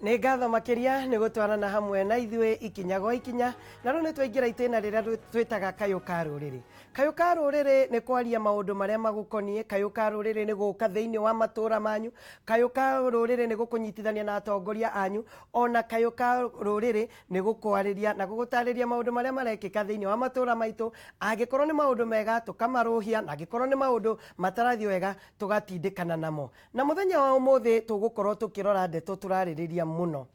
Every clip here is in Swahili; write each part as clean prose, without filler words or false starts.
Nĩ ngatho makiria nĩ gũtwarana hamwe na ithuĩ ikinya gwa ikinya na rĩu nĩ twaingĩra itĩna rĩrĩa twĩtaga Kayu ka Ruriri. Kayu ka Ruriri nĩ kwaria maũndũ marĩa magũkoniĩ. Kayu ka Ruriri nĩ gũka thĩinĩ wa matũũra manyu. Kayu ka Ruriri nĩ gũkũnyitithania na atongoria anyu. Ona Kayu ka Ruriri nĩ gũkwarĩria na gũgũtarĩria maũndũ marĩa marekĩka thĩinĩ wa matũũra maitũ. Angĩkorwo nĩ maũndũ mega tũkamarũhia, na angĩkorwo nĩ maũndũ matarathiĩ wega tũgatindĩkana namo. Na mũthenya wa ũmũthĩ tũgũkorwo tũkĩrora ndeto tũrarĩrĩria muno.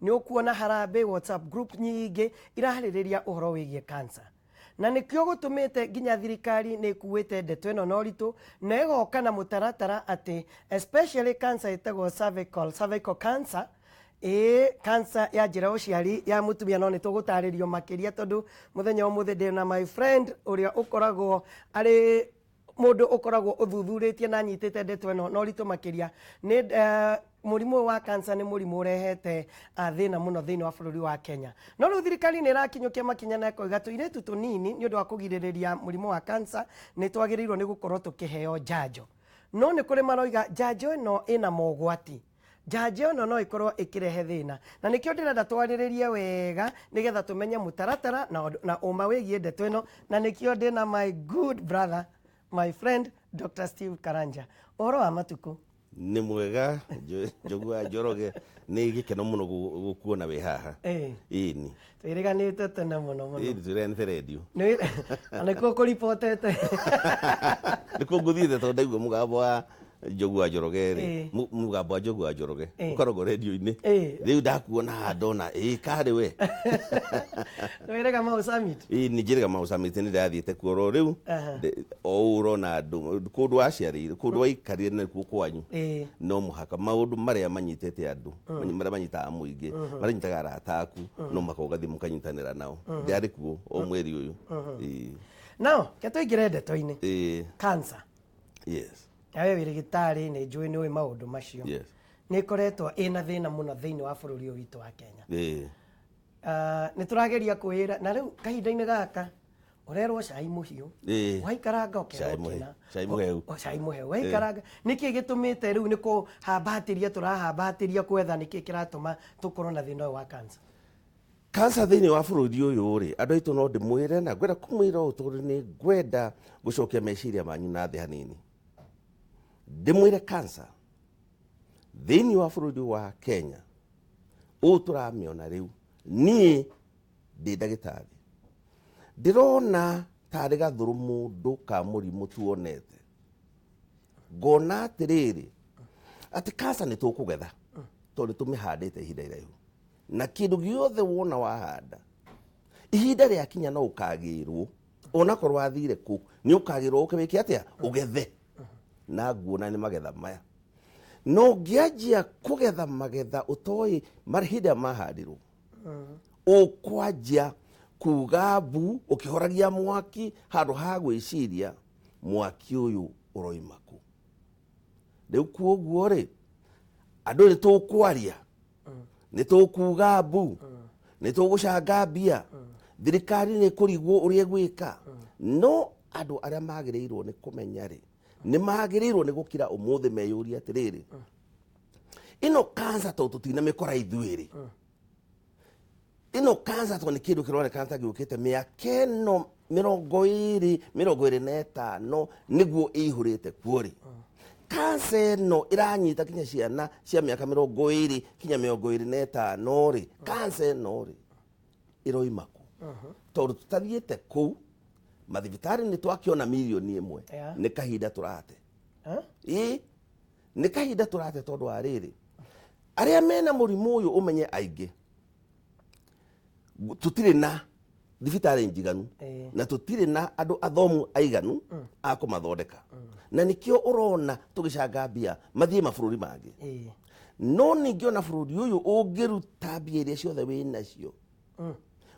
Nĩ ũkuona harambĩ WhatsApp group nyingĩ irarĩrĩria ũhoro wĩgiĩ cancer. Na nĩkĩo gũtũmĩte nginya thirikari nĩ ĩkuĩte ndeto ĩno na ũritũ na ĩgoka na mũtaratara atĩ especially cancer ĩtagwo cervical cancer, cancer ya njĩra ũciari ya mũtumia, no nĩ tũgũtarĩrio makĩria tondũ mũthenya ũmũthĩ ndĩ na my friend ũrĩa ũkoragwo arĩ mũndũ ũkoragwo ũthuthurĩtie na nyitĩte ndeto ĩno na ũritũ makĩria. Nĩ mũrimũ wa cancer nĩ mũrimũ ũrehete thĩna mũno thĩinĩ wa bũrũri wa Kenya. No rĩu thirikari nĩ ĩrakinyũkia makinya na ĩkoiga tũirĩtu tũnini nĩ ũndũ wa kũgirĩrĩria mũrimũ wa cancer nĩ twagĩrĩirwo nĩ gũkorwo tũkĩheo njanjo. No nĩ kũrĩ maroiga njanjo ĩno ĩna mogwati. Njanjo ĩno no ĩkorwo ĩkĩrehe thĩna. Na nĩkĩo ndĩrenda twarĩrĩrie wega nĩgetha tũmenye mũtaratara na ũma wĩgiĩ ndeto ĩno, na nĩkĩo ndĩ na my good brother, my friend Dr. Steve Karanja. Ũhoro wa matukũ? Nĩ mwega, Njogua Njoroge, nĩ gĩkeno mũno gũkuona wĩ haha. Ĩni. Twĩrĩganĩte tene mũno mũno. Ĩni twĩrĩganĩte redio. Nĩkuo kũribotete. Nĩkuo ngũthiĩte tondũ ndaigua mũgambo wa Njogua Njoroge rĩ, mũgambo wa Njogua Njoroge ũkoragwo redio-inĩ. Rĩu ndakuona haha ndona karĩ we. Twĩrĩga Mau Summit. Nĩ njĩrĩga Mau Summit nĩ ndĩrathiĩte kuo ro rĩu. O ũrona andũ kũndũ waciarĩire, kũndũ waikarire nĩkuo kwanyu. No mũhaka maũndũ marĩa manyitĩte andũ, marĩa manyitaga mũingĩ, marĩa manyitaga arata aku, no mũhaka ũgathiĩ mũkanyitanĩra nao. Ndĩarĩ kuo o mweri ũyũ. Now, ke tũingĩre ndeto-inĩ. Cancer. Yes. Nawe wĩ rĩgĩtarĩ nĩ njũĩ nĩ ũĩ maũndũ macio. Yes. Nĩ ĩkoretwo ĩna thĩna mũno thĩinĩ wa bũrũri ũyũ witũ wa Kenya. Nĩ tũrageria kwĩra na rĩu kahinda-inĩ gaka ũrerwo cai mũhiũ, waikaranga ũkĩrokĩna cai mũheu, waikaranga. Nĩkĩ gĩtũmĩte rĩu nĩ kũhambatĩria tũrahambatĩria kwetha nĩkĩ kĩratũma tũkorwo na thĩna ũyũ wa cancer? Cancer thĩinĩ wa bũrũri ũyũ rĩ, andũ aitũ no ndĩmwĩre na ngwenda kũmwĩra ũũ tondũ nĩ ngwenda gũcokia meciria manyu na thĩ hanini. Ndĩmwĩre cancer thĩinĩ wa bũrũri wa Kenya ũũ tũramĩona rĩu, niĩ ndĩ ndagĩtarĩ ndĩrona tarĩ gathũrũ mũndũ ka mũrimũ tuonete, ngona atĩrĩrĩ atĩ cancer nĩ tũkũgetha tondũ tũmĩhandĩte ihinda iraihu, na kĩndũ gĩothe wona wahanda ihinda rĩakinya no ũkagĩrwo, onakorwo wathire kũ nĩ ũkagĩrwo ũkĩwĩke atĩa ũgethe. Na nguona nĩ magetha maya no ngĩanjia kũgetha magetha ũtoĩ hĩndĩ mahandirwo, ũkwanjia kuga mbu ũkĩhoragia mwaki handũ ha gwĩciria mwaki ũyũ ũroima kũ. Rĩu kuoguo rĩ, andũ nĩ tũkwaria, nĩ tũkuga mbu, nĩ tũgũcanga mbia, thirikari nĩ kũrigwo ũrĩa gwĩka. No andũ arĩa magĩrĩirwo nĩ kũmenya rĩ, nĩ magĩrĩirwo nĩ gũkira ũmũthĩ meyũria atĩrĩrĩ, ĩno cancer tondũ tũtinamĩkora ithuĩ rĩ, ĩno cancer tondũ nĩ kĩndũ kĩronekana ta gĩũkĩte mĩaka ĩno 25 nĩguo ĩihũrĩte kuo rĩ, cancer ĩno ĩranyita kinya ciana cia mĩaka 20 kinya 25 rĩ, cancer ĩno rĩ ĩroima kũ? Tondũ tũtathiĩte kũu mathibitarĩ nĩ twakĩona milioni 1 nĩ kahinda tũrate. Nĩ kahinda tũrate tondũ wa rĩrĩ, arĩa mena mũrimũ ũyũ ũmenye aingĩ tũtirĩ na thibitarĩ njiganu na tũtirĩ na andũ athomu aiganu a kũmathondeka. Na nĩkĩo ũrona tũgĩcanga mbia mathiĩ mabũrũri mangĩ. No ningĩ ona bũrũri ũyũ ũngĩruta mbia iria ciothe wĩ nacio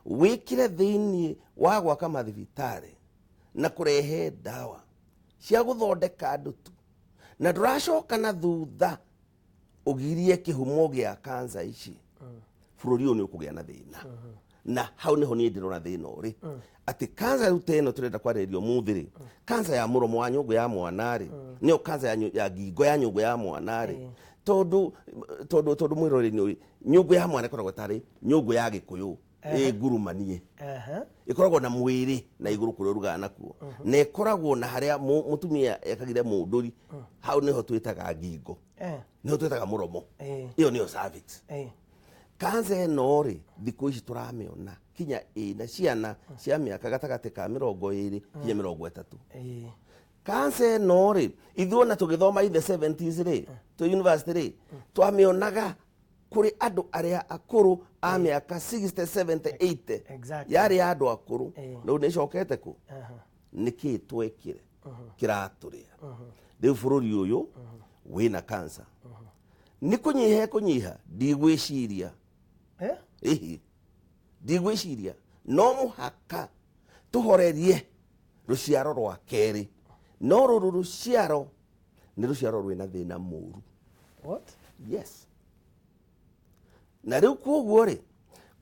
wĩkĩre thĩinĩ wa gwaka mathibitarĩ na kũrehe ndawa cia gũthondeka andũ tu, na ndũracoka na thutha ũgirie kĩhumo gĩa cancer ici, bũrũri ũyũ nĩ ũkũgĩa na thĩna. Na hau nĩho niĩ ndĩrona thĩna ũrĩ atĩ cancer rĩu teno tũrenda kwarĩrĩrio mũthĩ rĩ, cancer ya mũromo wa nyũngũ ya mwana rĩ, nĩyo cancer ya ngingo ya nyũngũ ya mwana rĩ, tondu mwiroreri uyu nyungu ya mwana ikoragwo tari nyungu ya gikuyu ngurumanie ikoragwo na mwiri na iguru kuria rugaga nakuo na ikoragwo na haria mutumia ekagire munduri hau niho twitaga ngingo niho twitaga muromo iyo niyo cervix kansa ino ri thiku ici turamiona kinya ina ciana cia miaka gatagati ka 20 kinya 30 kansa ino ri ithuona tugithoma in the 70s ri to university ri twamionaga kuri andu aria akuru a miaka 60 70 80 yari andu akuru no ni cokete ku niki twekire kiraturia riu bururi uyu wina kansa ni kunyiha ndigwiciria ndigwiciria no muhaka tuhorerie ruciaro rwa keri no ruru ruciaro ni ruciaro rwina thina muru. What? Yes. Na riu koguo ri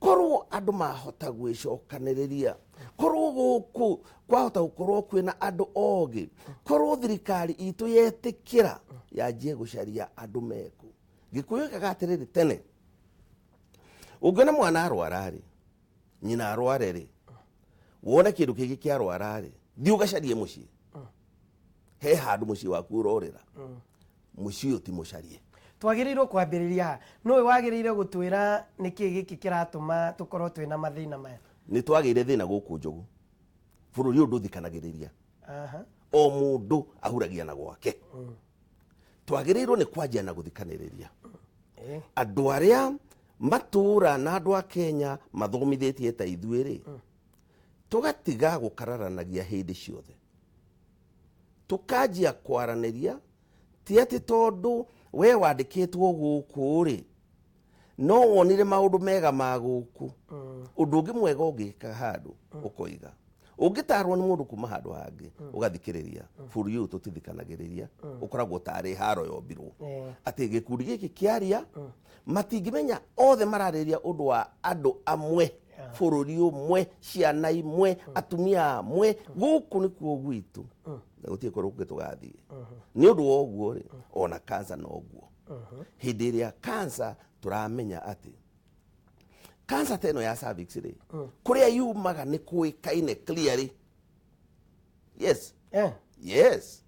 korwo andu mahota gwicokaniriria korwo guku kwahota gukorwo kwina andu ogi korwo thirikari itu yetikira yanjie gucaria andu meku gikuyu kagatiriri tene ungena mwana arwara ri nyina arware ri wona kindu kigi kia arwara ri thi ugacarie mucii he handu mucii waku urorira mucii uti mucarie twagirirwo kwambiriria nowe wagirire gutwira niki giki kiratuma tukorwo twina mathina maya ni twagire thina guku njugu bururi undu thikanagiriria o mundu ahuragia na gwake twagirirwo ni kwanjia na guthikaniriria andu aria matura na andu a Kenya mathomithitie ta ithuiri tugatiga gukararanagia hindi ciothe tukanjia kwaraniria ti ati tondu we wandikitwo guku ri no wonire maundu mega ma guku undu ungi mwega ungika handu ukoiga ungitarwo ni mundu kuma handu hangi ugathikiriria buru yu tutithikanagiriria ukoragwo tari haro yombirwo ati gikundi giki kiaria matingimenya othe marariria undu wa andu amwe bururi umwe ciana imwe atumia amwe guku ni kuo gwitu na gutie korwo gitugathie ni undu wa uguo ri ona kansa no uguo hindi iria kansa turamenya ati kansa teno ya cervix ri kuria yumaga ni kuikaine clearly. Yes. Yes.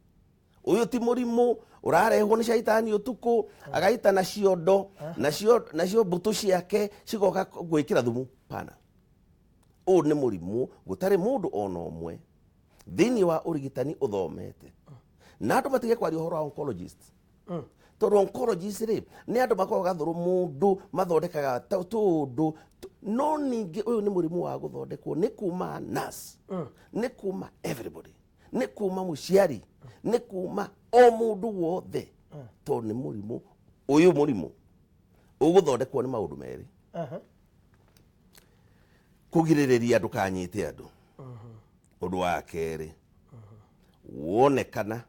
Uyu ti murimu urarehwo ni shaitani utuku agaita na ciondo na cio mbutu ciake cigoka gwikira thumu pana. U ni murimu gutari mundu ona umwe thini wa urigitani uthomete na andu matige kwaria uhoro wa oncologist tondu oncologist ri ni andu makoga thuru mundu mathondekaga tundu no ningi uyu ni murimu wa guthondekwo ni kuma nurse ni kuma everybody ni kuma muciari ni kuma o mundu wothe tondu ni murimu uyu murimu uguthondekwo ni maundu meri kugiririria ndukanyite andu undu wa keri wonekana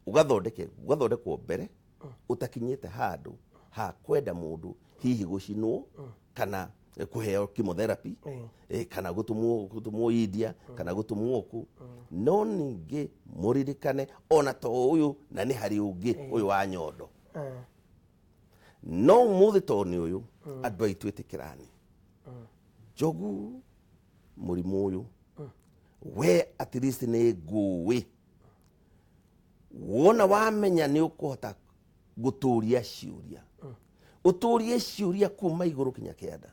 ugathondekwo mbere utakinyite handu ha kwenda mundu hihi gucinwo kana kuheo chemotherapy kana gutumwo idia kana gutumwo ku no ningi muririkane ona to uyu na ni hari ungi uyu wa nyondo no muthi to ni uyu andu aitu itikirani jogu murimu uyu we at least ni nguwi wona wamenya ni ukuhota guturia ciuria uturie ciuria kuma iguru kinya kianda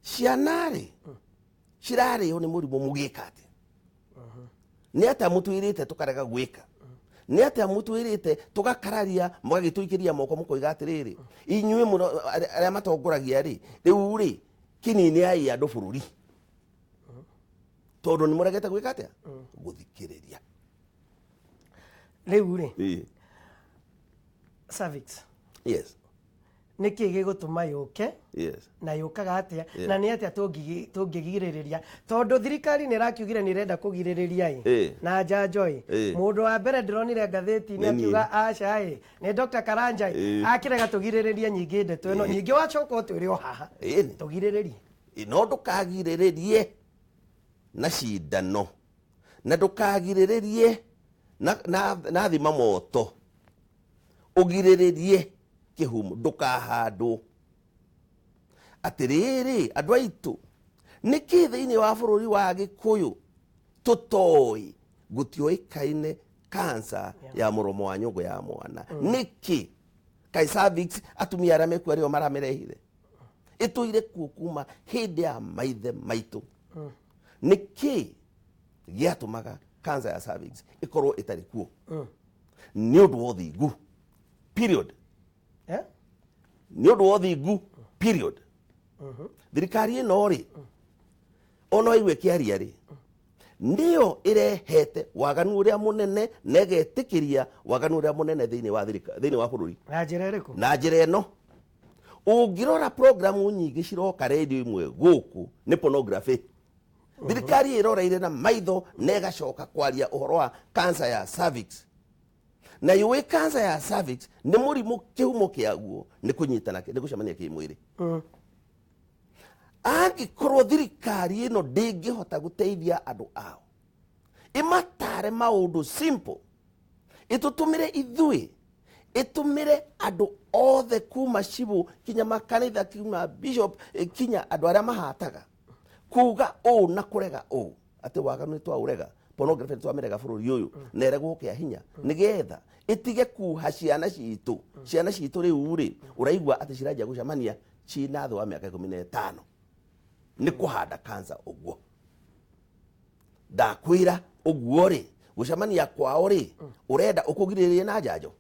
cianari cirari ni murimu mugikate ni ata mutwirite tukarega gwika ni ata mutwirite tugakararia mugagituikiria moko mukoiga atiriri inyue aria matongoragia ri riu ri kinini ai andu bururi tondu ni muregete gwika atia guthikiriria riu ri cervix. Yes. Niki gigutuma yuke Yes. na yukaga atia na ni atia tungigiririria tondu thirikari ni rakiugire ni renda kugiririria na njanjo mundu wa mbere ndironire ngatheti ni akiuga aca ni Dr. Karanja akirega tugiririria nyingi ndeto ino nyingi wacoka utwire haha tugiriririe ino ndukagiriririe na cindano na ndukagiriririe na thima moto ugiriririe kihumo ndukahandwo atiriri andu aitu niki thiini wa bururi wa Gikuyu tutoi gutioikaine kansa ya muromo wa nyungu ya mwana niki kai cervix atumia aria mekua rio maramerehire ituire kuma hindi ya maithe maitu niki giatumaga kansa ya cervix ikorwo itari kuo ni undu wa uthingu period ni undu wa uthingu period thirikari ino ri ono iwe kiaria ri ndio irehete waganu uria munene negetikiria waganu uria munene thiini wa bururi na njira ino ungirora programu nyingi ciroka radio imwe guku ni pornography thirikari iroreire na maitho negacoka kwaria uhoro wa cancer ya cervix na iwe cancer ya cervix ni murimu kihumo kiaguo ni kunyitana ni gucemania kimwiri angikorwo thirikari ino ndingihota guteithia andu ao imatare maundu simple itutumire ithui itumire andu othe kuma cibu kinya makanitha kuma bishop kinya andu aria mahataga kuga o na kurega o ati waganu twa urega pornography twa merega bururi uyu nere gukia hinya nigetha itige kuha ciana citu riu ri uraigwa ati cirajia gucamania cina thwa miaka 15 ni kuhanda kansa uguo ndakwira uguo ri gucamania kwao ri urenda ukugiririe na njanjo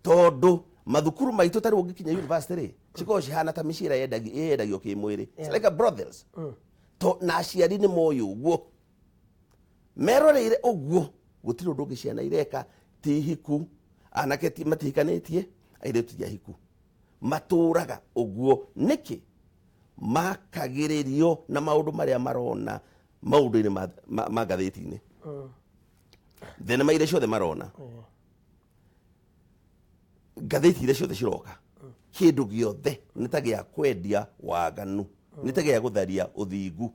tondu mathukuru maitu tari ungikinya university ri ciko cihana ta micira yendagio kimwiri it's like a brothels to na aciari ni moyo uguo meroreire uguo gutiri undu ungi ciana ireka tihiku anake matihikanitie airetu ya hiku maturaga uguo niki makagiririo na maundu maria marona maundu-ini ma gatheti-ini thenema iria ciothe marona gatheti iria ciothe ciroka kindu giothe ni ta gia kwendia waganu ni ta gia gutharia uthingu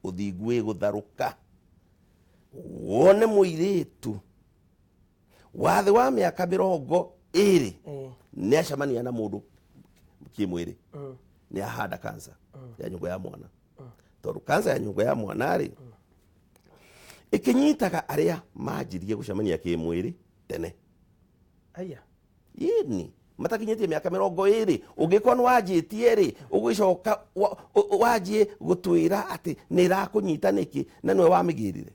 uthingu gutharuka wone muiritu wathe wa miaka 20 ni acamania na mundu kimwiri ni ahanda kansa ya nyungu ya mwana tondu kansa ya nyungu ya mwana ri ikinyitaga aria manjirie gucamania kimwiri tene aya yini matakinyitie miaka 20 ungikwa ni wanjitie ri ugicoka wanjie gutwira ati ni irakunyita niki na niwe wamigirire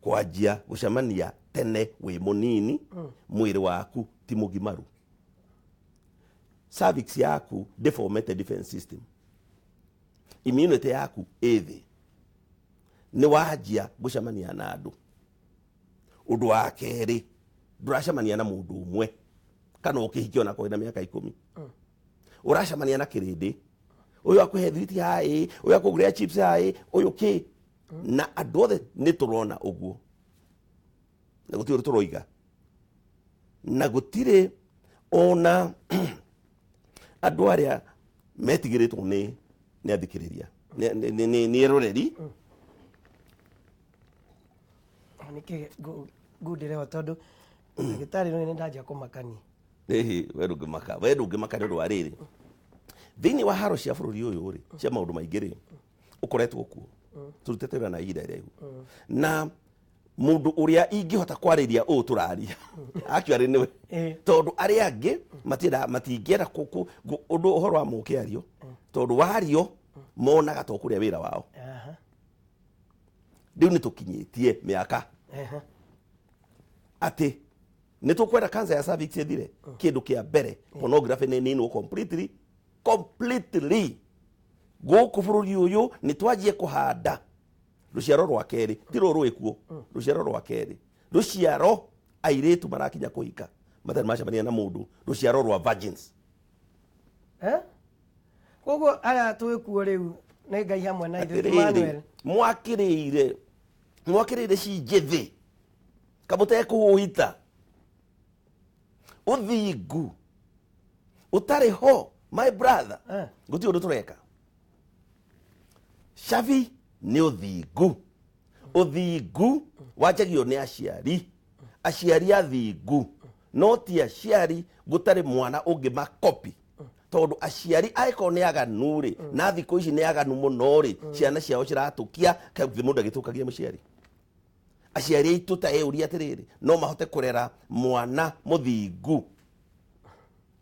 kwajia gucamania tene wi munini mwiri waku ti mugimaru cervix yaku deformated defense system immunity yaku ethi ni wajia gucamania na andu undu wa keri nduracamania na mundu umwe kana ukihikio na kwenda miaka 10 uracamania na kirindi uyu akuhe thiriti hai uyu akuguria chips hai uyu ki na andu othe ni turona uguo na gutiri turoiga na gutire ona andu aria metigiritwo ni athikiriria ni rureri niki ngundire tondu gitari no ndajia kumakani wedu ngimaka ndu wa riri thiini wa haro cia bururi uyu ri cia maundu maingi ri ukoretwo kuo turutete na ihinda iraihu na mundu uria ingihota kwariria u turaria actually niwe tondu aria angi matingienda undu uhoro wa mukiario tondu wario monaga to kuria wira wao riu ni tukinyitie miaka ati ni tukwenda kansa ya cervix ithire kindu kia mbere pornography ni nini completely guku bururi uyu ni twajie kuhanda ruciaro rwa keri ti ruru ikuo ruciaro rwa keri ruciaro airetu marakinya kuhika matari macamania na mundu ruciaro rwa virgins koguo aya twikuo riu ni ngai hamwe na ithuĩ Emmanuel mwakirire cinjithi kamute kuhita uthingu utari ho my brother guti undu tureka shavi ni uthingu Uthingu wanjagio ni aciari. Aciari athingu. No ti aciari gutari mwana ungi makopi. Tondu aciari aiko ni aganu ri na thiku ici ni aganu muno ri ciana ciao ciratukia kathi mundu agitukagia muciari. Aciari aitu ta euria atiriri no mahote kurera mwana muthingu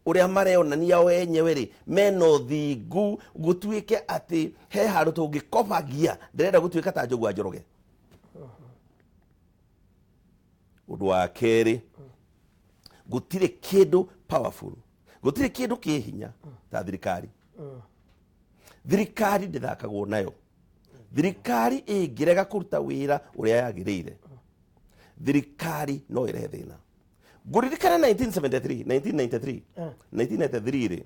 uria mareonania wenyewe ri meno thingu gutuike ati he handu tungikopagia ndirenda gutuika ta Njogu wa Njoroge. Undu wa keri gutire kindu powerful, gutire kindu kihinya ta thirikari. Thirikari ndithakagwo nayo. Thirikari ingirega kuruta wira uria yagirire, thirikari no irehe thina. Nguririkana 1993 ri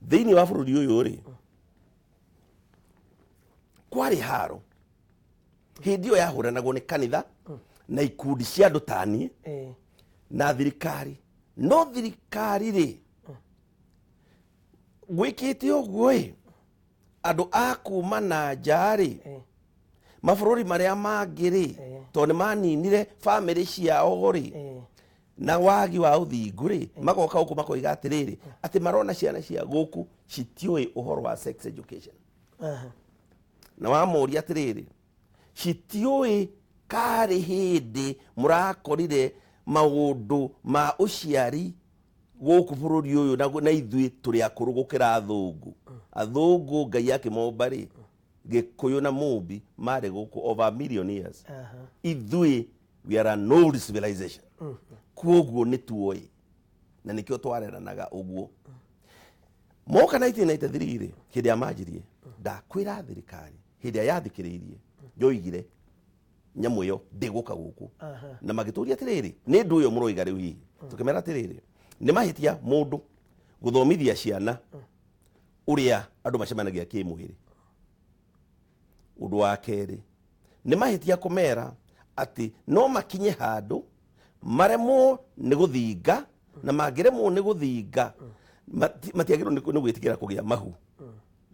thiini wa bururi uyu ri kwari haro hindi yo yahuranagwo ni kanitha na ikundi cia andu tani na thirikari. No thirikari ri gwikite uguo ri andu a kuma na njari mabururi maria mangiri tondu maninire family ciao ri na wagi wa uthingu ri magoka guku makoiga atiriri ati marona ciana cia guku citioi uhoro wa sex education. Na wamoria atiriri citioi kari hindi murakorire maundu ma uciari guku bururi uyu na ithui turi akuru gukira athungu. Athungu Ngai akimomba ri Gikuyu na Mumbi mari guku over a million years. Ithui we are an old civilization. Kuoguo ni tuoi na nikio twareranaga uguo. Moka 1993 ri hindi amajirie ndakwira thirikari hindi yathikiriirie njoigire nyamu yo ndiguka guku na magituria atiriri ni ndu uyo muroiga riu hihi tukimera atiriri ni mahitia mundu guthomithia ciana uria andu macemanagia kimwiri. Undu wa keri ni mahitia kumera ati no makinye handu maremwo ni guthinga na mangiremwo ni guthinga matiagirwo ni gwitikira kugia mahu.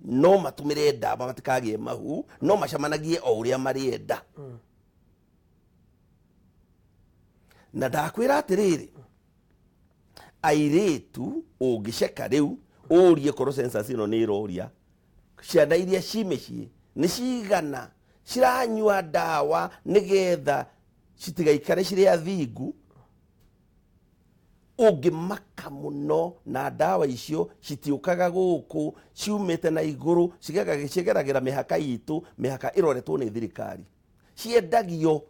No matumire ndaba matikagie mahu no macemanagie o uria marienda. Na ndakwira atiriri airitu ungiceka riu urie koro census ino ni iroria ciana iria cimeci ni cigana ciranyua ndawa nigetha citigaikare ciri athingu. Ungimaka muno na ndawa icio citiukaga guku ciumite na iguru cigeragira mihaka itu, mihaka iroretwo ni thirikari, ciendagio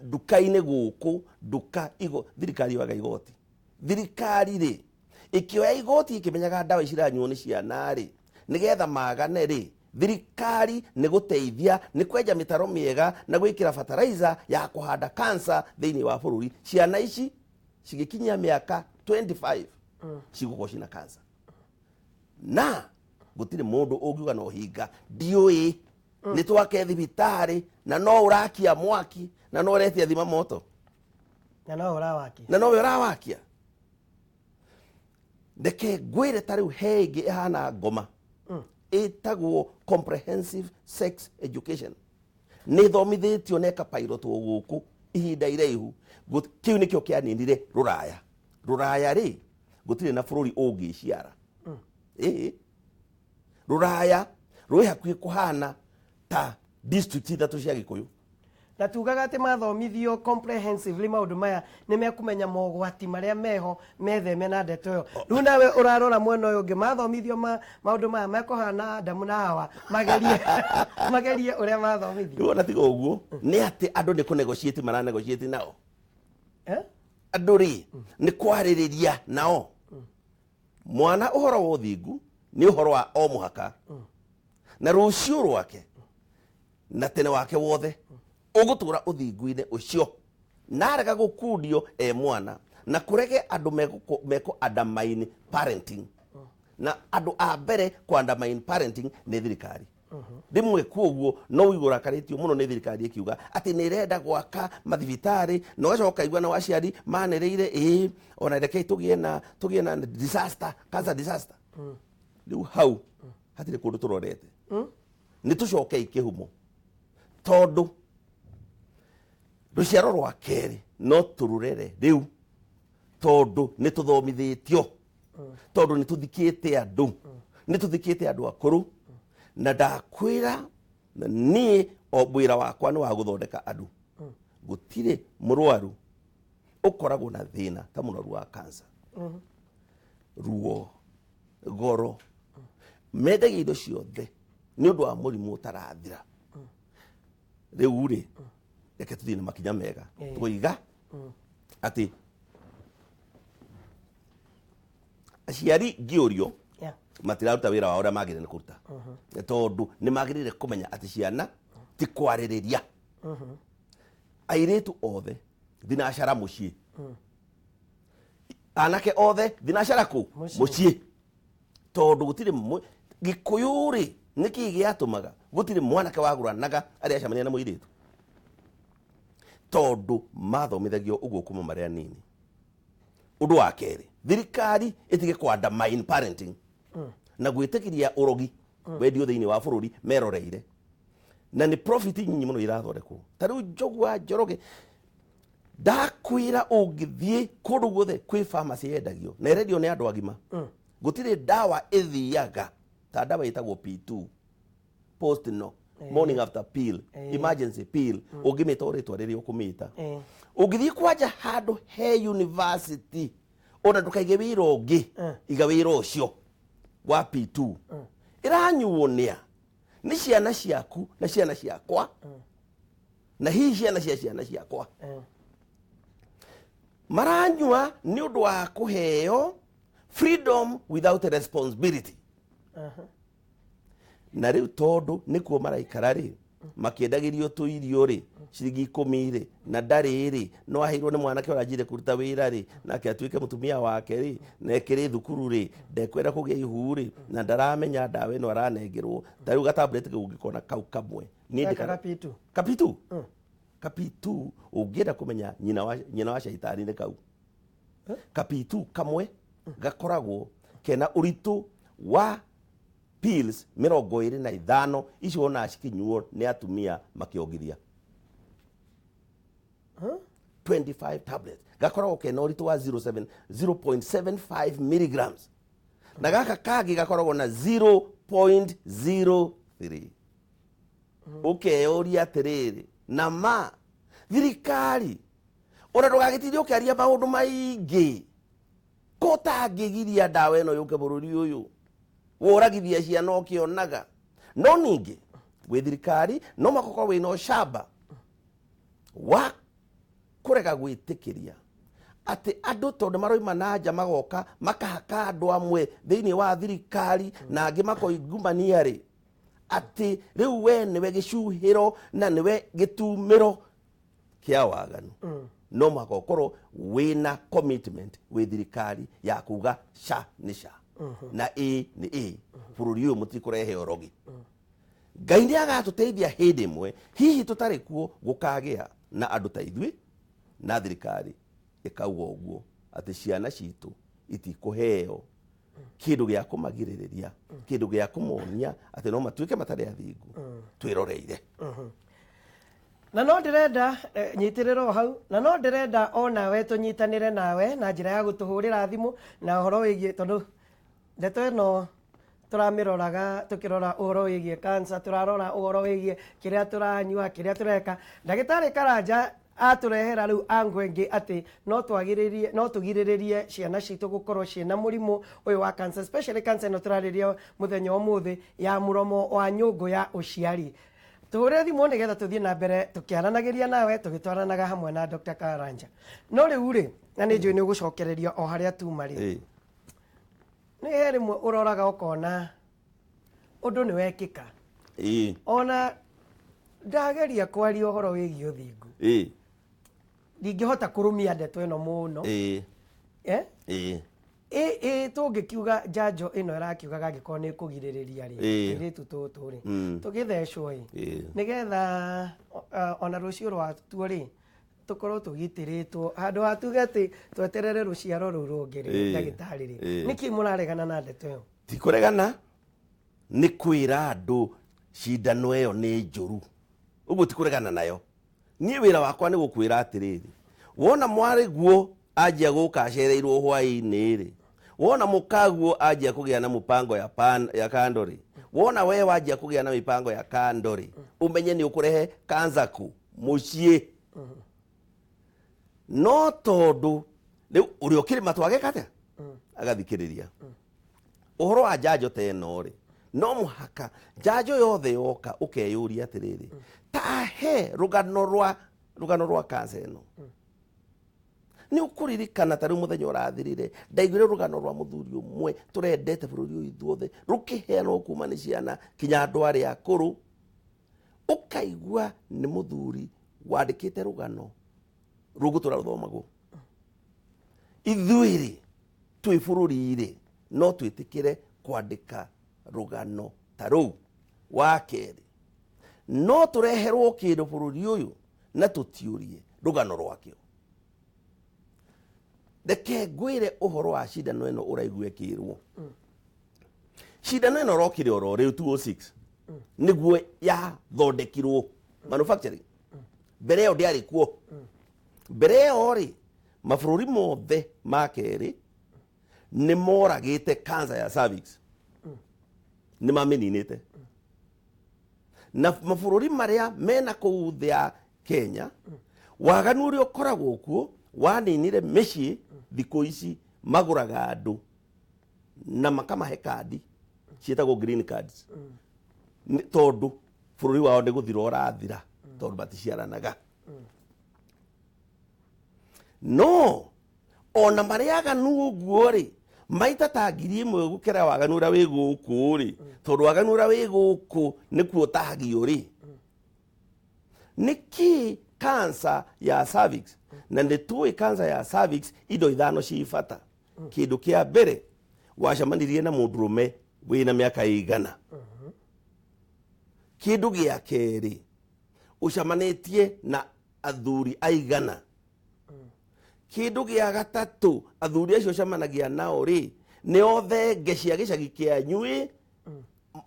nduka-ini guku nduka igo thirikari waga igoti. Thirikari ri ikioya igoti ikimenyaga ndawa ciranyuo ni ciana ri nigetha magane ri thirikari ni guteithia ni kwenja mitaro miega na gwikira fertilizer ya kuhanda cancer thiini wa bururi. Ciana ici cigikinyia miaka 25 ciguko cina cancer na gutire mundu ungiuga no hinga ndiui ni twake thibitari na no urakia mwaki na no uretia thima moto na no urawakia ndeke ngwire tariu hegi ihana ngoma itagwo comprehensive sex education. Ni thomithitio neka pilot guku ihinda iraihu kiu nikio kianinire ruraya ri gutire na bururi ungiciara ruraya rui hakui kuhana ta district ithatu cia Gikuyu. Na tugaga ati mathomithio comprehensively maundu maya ni mekumenya mogwati maria meho metheme na ndeto yo. Riu nawe urarora mwena uyu ungi mathomithio maundu maya mekohana Adamu na Hawa magerie uria mathomithio. Wona tiga uguo ni ati andu ni kunegotiate maranegotiate nao andu ri ni kwaririria nao. Mwana uhoro wa uthingu ni uhoro wa o muhaka na rucio rwake na tene wake wothe ugutura uthingu-ini ucio narega gukundio mwana na kurege andu meko undermine parenting na andu a mbere ku undermine parenting ni thirikari. Rimwe kuoguo no igura karitio muno ni thirikari ikiuga ati ni renda gwaka mathibitari no gacoka igwa na waciari manereire ona reke tugie na disaster, cancer disaster. Riu hau hatire kundu turorete ni tucoke ikihumo tondu ruciaro rwa keri no tururere riu tondu ni tuthomithitio tondu ni tuthikite andu ni tuthikite andu akuru na ndakwira ni obwira wakwa ni wa guthondeka andu gutire murwaru ukoragwo na thina ta munoru wa cancer ruo goro mendagia indo ciothe ni undu wa murimu utarathira riu ri reke tuthie na makinya mega tuiga ati aciari ngiurio matiraruta wira wao uria magirire kuruta tondu ni magirire kumenya ati ciana ti kwaririria airetu othe thinacara mucii anake othe thinacara ku mucii tondu gutire gikuyu ri niki giatumaga gutire mwanake waguranaga ari acamania na muiretu tondu mathomithagio uguo kuma maria nini. Undu wa keri thirikari itige kwandamine parenting na gwitikiria urogi wendio thiini wa bururi meroreire na ni profit nyinyi muno irathondekwo tariu njogwa njoroge ndakwira ungithie kundu guothe kwi pharmacy yendagio na irendio ni andu agima gutire dawa ithiaga ta dawa itagwo P2 post no morning after pill emergency pill ungimita uritwa riri ukumita ungithie kwanja handu he university ona ndukaige wira ungi iga wira ucio wa P2 iranyuonia ni ciana ciaku na ciana ciakwa na hihi ciana cia ciana ciakwa maranyua ni undu wa kuheo freedom without responsibility na riu tondu nikuo maraikara ri makiendagirio tuirio ri ciringi 10 ri na ndari ri no ahirwo ni mwanake urajire kuruta wira ri nake atuike mutumia wake ri na ekire thukuru ri ndekwenda kugia ihu ri na ndaramenya ndawa ino aranengerwo tariu ga tablet gugikona kau kamwe ni ndika kapitu ungienda kumenya nyina wa shaitani ni kau kapitu kamwe gakoragwo kena uritu wa pills 25 icio ona cikinyuo ni atumia makiongithia 25 tablets gakoragwo kena uritu wa 0.75 milligrams na gaka kagi gakoragwo na 0.03 ukeoria atiriri na ma thirikari ona ndugagitirie ukiaria maundu maingi kotangigiria ndawa ino yuke bururi uyu woragithia ciana ukionaga no ningi wi thirikari no makoko wino shamba wa kurega gwitikiria ati andu tondu maroima na nja magoka makahaka andu amwe thiini wa thirikari na angi makoigumania ri ati riu we niwe gicuhiro na niwe gitumiro kia waganu no makokoro wina commitment wi thirikari ya kuga sha ni sha na ni bururi uyu mutikurehe orogi Ngai ni agatuteithia hindi imwe hihi tutari kuo gukagia na andu ta ithui na thirikari ikauga uguo ati ciana citu itikuheo kindu gia kumagiririria kindu gia kumonia ati no matuike matari athingu twiroreire na no ndirenda nyitiriro hau na no ndirenda ona we tunyitanire nawe na njira ya gutuhurira thimu na horo wigie tondu ndeto ino turamiroraga tukirora uhoro wigie cancer turarora uhoro wigie kiria turanyua kiria tureka ndagitari Karanja aturehera riu angwengi ati no tugiriririe ciana citu gukorwo ciana murimu uyu wa cancer especially cancer no turariria muthenya umuthi ya muromo wa nyungu ya uciari tuhure thimu nigetha tuthie na mbere tukiaranagiria nawe tugitwaranaga hamwe na Dr. Karanja no riu ri na ni njui ni ugucokereria o haria tumari ni herimwe uroraga ukona undu ni wekika ona ndageria kwaria uhoro wigi uthingu ndingihota kurumia ndeto ino muno tungikiuga njanjo ino irakiugaga ngikorwo ni kugiririria ri iritu tutu ri tugithecwo nigetha ona rucio rwatu ri tukorwo tugitiritwo handu hatuge ati tweterere ruciaro ru rungi ri ndagitari ri niki muraregana na ndeto iyo tikuregana ni kwira andu cindano iyo ni njuru uguo tikuregana nayo niĩ wĩra wakwa nĩ gũkwĩra atĩrĩrĩ, wona mwarĩ guo anjia gũka acereirwo hwaĩ-inĩ rĩ, wona mũkaguo anjia kũgĩa na mũpango ya kando rĩ, wona we wanjia kũgĩa na mĩpango ya kando rĩ, ũmenye nĩ ũkũrehe kansa kũ mũciĩ. No tondũ rĩu ũrĩa ũkĩrĩma twageka atĩa agathikĩrĩria ũhoro wa njanjo ta ĩno rĩ, no mũhaka njanjo yothe yoka ũkeyũria atĩrĩrĩ, tahe rũgano rwa kansa ĩno. Nĩ ũkũririkana ta rĩu mũthenya ũrathirire ndaiguire rũgano rwa mũthuri ũmwe tũrendete bũrũri ũyũ ithuothe rũkĩheanwo kuma nĩ ciana kinya andũ arĩa akũrũ, ũkaigua nĩ mũthuri wandĩkĩte rũgano rũgũtũra rũthomagwo. Ithuĩ-rĩ twĩ bũrũri-rĩ no twĩtĩkĩre kwandĩka rũgano ta rũu. Wa kerĩ, no tũreherwo kĩndũ bũrũri ũyũ na tũtiũrie rũgano rwakĩo. Reke ngwĩre ũhoro wa cindano ĩno ũraigua ĩkĩrwo. Cindano ĩno rokire oro rĩu 206 nĩguo yathondekirwo manufacturing. Mbere ĩyo ndĩarĩ kuo. Mbere ĩyo rĩ, mabũrũri mothe ma kerĩ nĩ moragĩte kansa ya cervix, nĩ mamĩninĩte. Na mabũrũri marĩa mena kũu thĩ ya Kenya, waganu ũrĩa ũkoragwo kuo waninire mĩciĩ, thikũ ici magũraga andũ na makamahe kandi ciĩtagwo green cards, tondũ bũrũri wao nĩ gũthira ũrathira tondũ maticiaranaga. No ona marĩ aganu ũguo rĩ, maita ta ngiri ĩmwe gũkĩra waganu ũrĩa wĩ gũkũ rĩ, tondũ waganu ũrĩa wĩ gũkũ nĩkuo ũtahagio rĩ, nĩkĩ kansa ya cervix? Na nĩ tuĩ kansa ya cervix indo ithano ci bata. Kĩndũ kĩa mbere, wacemanirie na mũndũrũme wĩna mĩaka ĩigana. Kĩndũ gĩa kerĩ, ũcemanĩtie na athuri aigana. Kĩndũ gĩa gatatũ, athuri acio ũcemanagia nao rĩ, nĩ othenge cia gĩcagi kĩanyu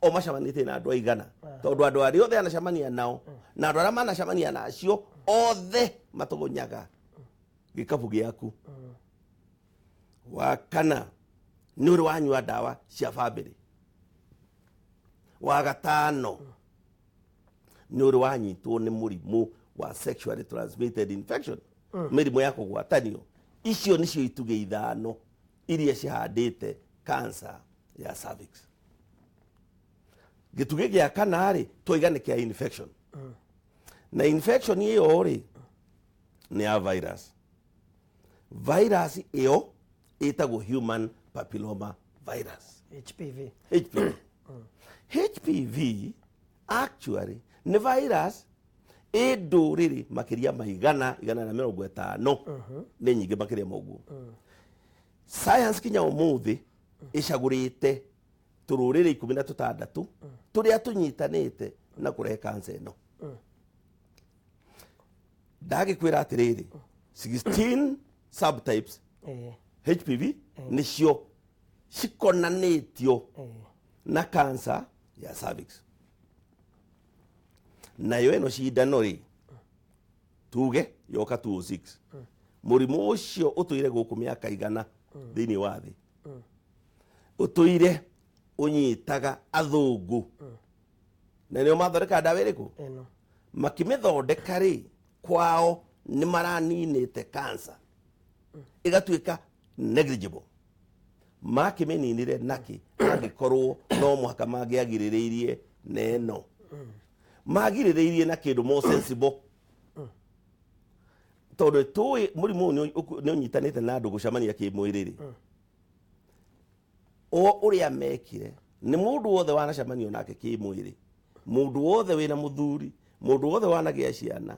o macemanĩtie na andũ aigana. Tondũ andũ arĩa othe anacemania nao na andũ arĩa manacemania nacio othe matũgũnyaga gĩkabu gĩaku. Wa kana, nĩ ũrĩ wanyua ndawa cia bamĩrĩ. Wa gatano, nĩ ũrĩ wanyitwo nĩ mũrimũ wa sexually transmitted infection, mĩrimũ ya kũgwatanio. Icio nĩcio itugĩ ithano iria cihandĩte kansa ya cervix. Gĩtugĩ gĩa kana rĩ, tũiga nĩ kĩa infection. Na infection ĩyo rĩ, nĩ ya virus. Virus ĩyo ĩtagwo human papilloma virus, HPV. HPV actually nĩ virus ĩ ndũrĩrĩ makĩria ma igana na 50 nĩ nyingĩ makĩria ma ũguo. Science kinya ũmũthĩ ĩcagũrĩte tũrũrĩrĩ 16 tũrĩa tũnyitanĩte na kũrehe kansa ĩno. Ndagĩkwĩra atĩrĩrĩ, 16 subtypes HPV nĩcio cikonanĩtio na kansa ya cervix. Nayo ĩno cindano rĩ, tuge yoka 206. Mũrimũ ũcio ũtũire gũkũ mĩaka igana thĩinĩ wa thĩ. Ũtũire ũnyitaga athũngũ. Na nĩo mathondeka ndawa ĩrĩkũ? Makĩmĩthondeka rĩ, kwao nĩ maraninĩte kansa ĩgatuĩka negligible. Makĩmĩninire nakĩ angĩkorwo no mũhaka mangĩagirĩrĩirie na ĩno. Magirĩrĩirie na kĩndũ more sensible. Tondũ tũĩ mũrimũ nĩ ũnyitanĩte na andũ gũcemania kĩmwĩrĩ rĩ, o ũrĩa mekire nĩ mũndũ wothe wanacemanio nake kĩmwĩrĩ, mũndũ wothe wĩna mũthuri, mũndũ wothe wanagĩa ciana,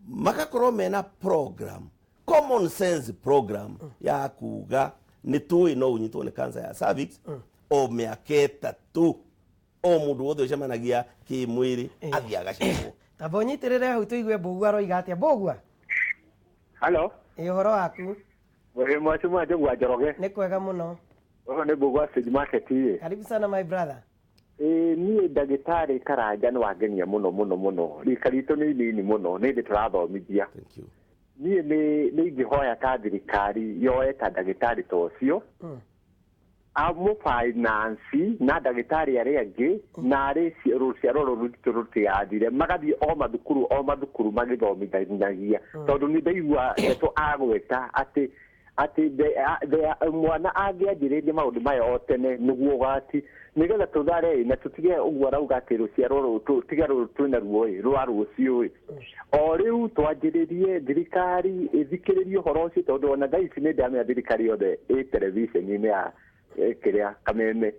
magakorwo mena program, common sense program ya kuga nĩ tũĩ no ũnyitwo nĩ kansa ya cervix o mĩaka 3. O mũndũ wothe ũcemanagia kĩmwĩrĩ athiĩ agacekwo. Tamba ũnyitĩrĩre hau tũigue Mbũgua aroiga atĩa. Mbũgua? Halo. Ũhoro waku? Mwati mwa Njoroge. Nĩ kwega mũno. Nĩ Mbũgua Stage Market. Karibu sana my brother. niĩ ndagĩtarĩ Karanja nĩ wangenia mũno rika ritũ nĩ inini mũno nĩ ndĩ tũrathomithia niĩ nĩ ingĩhoya ta thirikari yoe ta ndagĩtarĩ ta ũcio amũfinance na ndagĩtarĩ arĩa angĩ na rũciaro rũrũ rũtigathire magathiĩ o mathukuru magĩthomithanagia tondũ nĩ ndaigua ndeto agweta atĩ mwana angĩanjĩrĩria maũndũ maya o tene nĩguo ũgati nĩgetha tũthare na tũtige ũguo arauga atĩ rũciaro rũrũ tiga rũrũ twĩna ruo rwa rũciũ o rĩu twanjĩrĩrie thirikari ĩthikĩrĩrie ũhoro ũcio tondũ ona thaa ici nĩ ndamenya thirikari yothe television-inĩ ya kĩrĩa kameme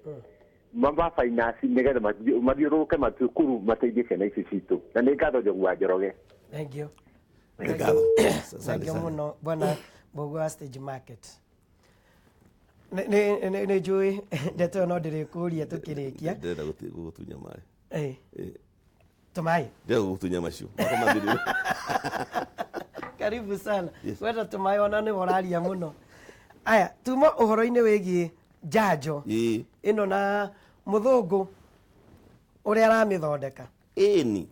finance nĩgetha mathiũrũrũke mathukuru mateithie ciana ici citũ na nĩ ngatho Njogua Njoroge. Thank you. Thank you muno bwana Mbogua Stage Market. Nĩ njũĩ ndeto no ndĩrĩkũria tũkĩrĩkia ndĩrenda gũtunya maĩ tũmaĩ ndĩrenda gũtunya macio karibu sana wenda tũmaĩ ona nĩ ũraria mũno aya tuma ũhoro-inĩ wĩgiĩ njanjo ĩno na mũthũngũ ũrĩa aramĩthondeka ĩni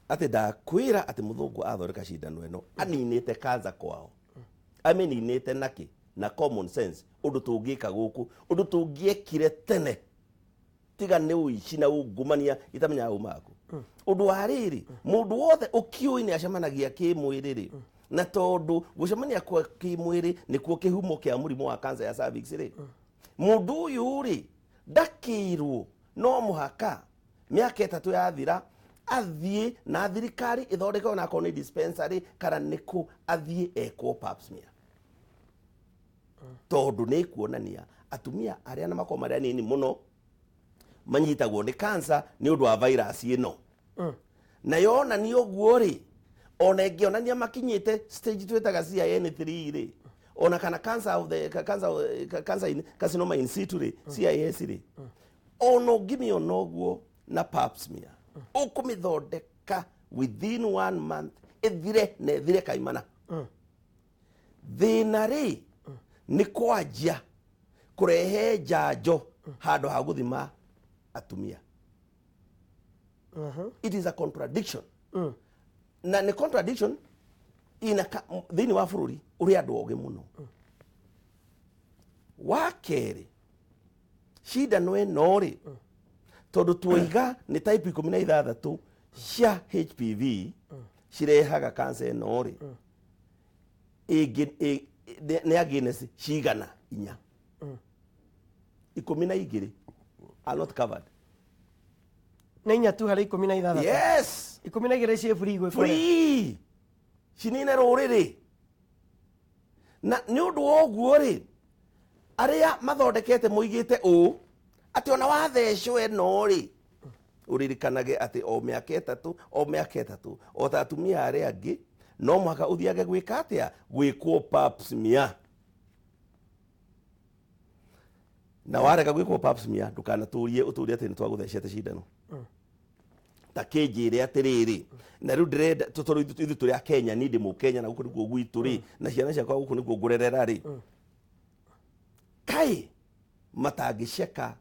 atĩ ndakwĩra atĩ mũthũngũ athondeka cindano ĩno aninĩte kanza kwao amĩninĩte nakĩ na common sense ũndũ tũngĩka gũkũ ũndũ tũngĩekire tene tiga nĩ ũici na ungumania itamenyaga umako ũndũ wa rĩrĩ mũndũ wothe ũkiũĩ nĩ acemanagia kĩmwĩrĩ na tondũ gũcemania kwa kĩmwĩrĩ nĩkuo kĩhumo kĩa mũrimũ wa cancer ya cervix rĩ mũndũ ũyũ rĩ ndakĩirwo no mũhaka mĩaka 3 yathira athiĩ na thirikari ĩthondeke ona akorwo nĩ dispensary kana nĩkũ athiĩ ekwo pap smear tondũ nĩ kuonania atumia arĩa na makoma marĩa nini mũno manyitagwo nĩ cancer nĩ ũndũ wa virus ĩno na yonania ũguo rĩ ona ĩngĩonania makinyĩte stage twĩtaga CIN3 rĩ ona kana carcinoma in situ rĩ CIS rĩ ona ũngĩmĩona ũguo na pap smear ũkũmĩthondeka within 1 month ĩthire na ĩthire kaimana thĩna rĩ nĩ kwanjia kũrehe njanjo handũ ha gũthima atumia it is a contradiction na nĩ contradiction thĩinĩ wa bũrũri ũrĩa andũ ogĩ mũno wa kerĩ cindano ĩno rĩ tondũ tuoiga nĩ type 16 cia HPV cirehaga cancer ĩno rĩ nĩ against cigana 4 12 are not covered nĩ 4 tu harĩ 16 yes 12 ciĩ free cinine rũrĩrĩ na nĩ ũndũ wa ũguo rĩ arĩa mathondekete moigĩte ũũ atĩ ona wathecwo ĩno rĩ ũririkanage atĩ o mĩaka 3 o ta atumia arĩa angĩ no mwaka ũthiage gwĩka atĩa gwĩkwo pap smear na warega gwĩkwo pap smear ndũkanatũrie ũtũrie atĩ nĩ twagũthecete cindano ta kĩnjĩre atĩrĩrĩ na rĩu ndĩrenda tũtũrũ ithuĩ tũrĩ a Kenya nĩ ndĩ Mũkenya na gũkũ nĩkuo gwitũ rĩ na ciana ciakwa gũkũ nĩkuo ngũrerera rĩ kaĩ matangĩceka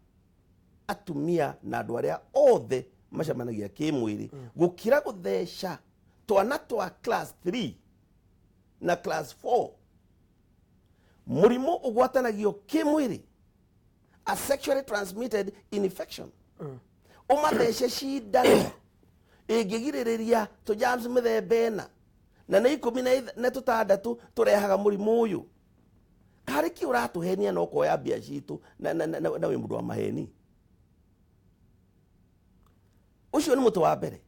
atumia na andũ arĩa othe macemanagia kĩmwĩrĩ gũkira gũtheca twana twa class 3 na class 4 mũrimũ ũgwatanagio kĩmwĩrĩ a sexually transmitted infection ũmathece cindano ĩngĩgirĩrĩria tũjams mĩthemba ĩna na nĩ 16 tũrehaga mũrimũ ũyũ karĩ kĩ ũratũhenia no koya mbia citũ na wĩ mũndũ wa maheni ũcio nĩ mũtwe wa mbere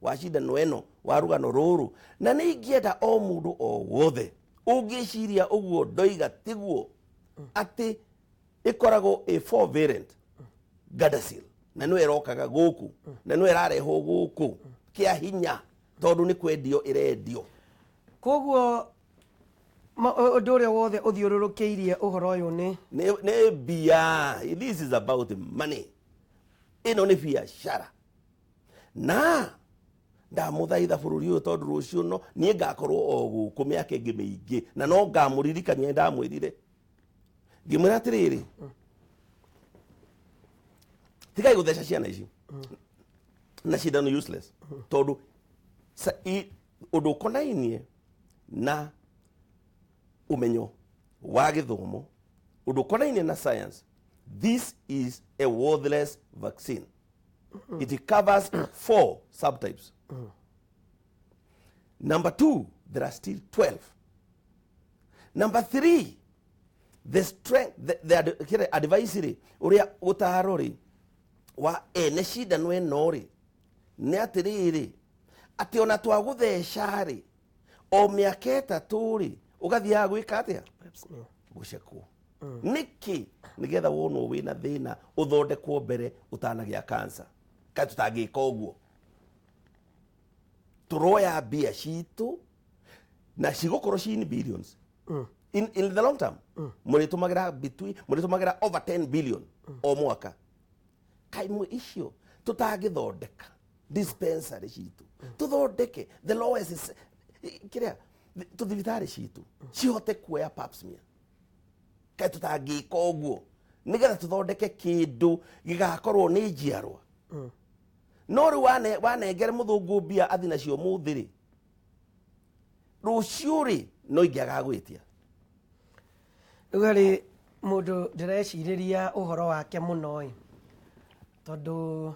wa cindano ĩno wa rũgano rũrũ na nĩ ingĩenda o mũndũ o wothe ũngĩciria ũguo ndoiga tiguo atĩ ĩkoragwo a 4 variant Gardasil na nĩ ĩrokaga gũkũ na nĩ ĩrarehwo gũkũ kĩa hinya tondũ nĩ kwendio ĩrendio koguo ũndũ ũrĩa wothe ũthiũrũrũkĩirie ũhoro ũyũ nĩ mbia this is about money ĩno nĩ biacara na ndamũthaitha bũrũri ũyũ tondũ rũciũ no niĩ ngakorwo o gũkũ mĩaka ĩngĩ mĩingĩ na no ngamũririkania ndamwĩrire ngĩmwĩra atĩrĩrĩ tigai gutheca ciana ici na cindano useless tondu undu konainie na umenyo wa githomo, undu konainie na science. This is a worthless vaccine. It covers 4 subtypes. Number 2, there are still 12. Number 3, the strength, the advisory, uria utarori wa ene cindano ino ri ni atiriri ati ona twagutheca ri o miaka 3 ri ugathiaga gwika atia gucekwo niki nigetha wonwo wina thina uthondekwo mbere utanagia cancer kai tutangika uguo turoya mbia citu na cigukorwo cini billions in the long term muritumagira over 10 billion o mwaka kai mu icio tutangithondeka dispensary citu tuthondeke the lowest is kiria tuthibitari citu cihote kuoya pap smear kai tutangika uguo nigetha tuthondeke kindu gigakorwo ni njiarwa no ri wanengere muthungu mbia athi nacio muthiri rucio ri no ingiaga gwitia ugari mundu ndireciiriria uhoro wake muno tondu